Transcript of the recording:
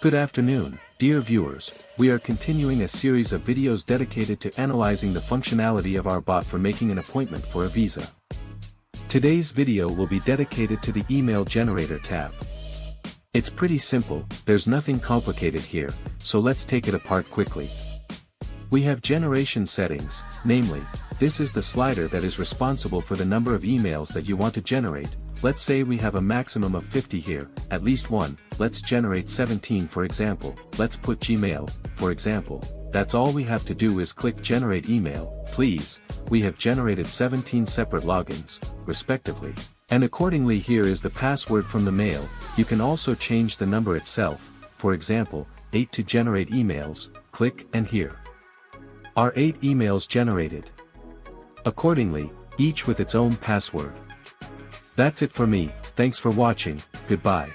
Good afternoon, dear viewers. We are continuing a series of videos dedicated to analyzing the functionality of our bot for making an appointment for a visa. Today's video will be dedicated to the Email Generator tab. It's pretty simple, there's nothing complicated here, so let's take it apart quickly. We have generation settings, namely, this is the slider that is responsible for the number of emails that you want to generate. Let's say we have a maximum of 50 here, at least one, let's generate 17 for example, let's put Gmail, for example. That's all we have to do is click Generate Email, please. We have generated 17 separate logins, respectively. And accordingly here is the password from the mail. You can also change the number itself, for example, 8 to generate emails, click and here are 8 emails generated. Accordingly, each with its own password. That's it for me, thanks for watching, goodbye.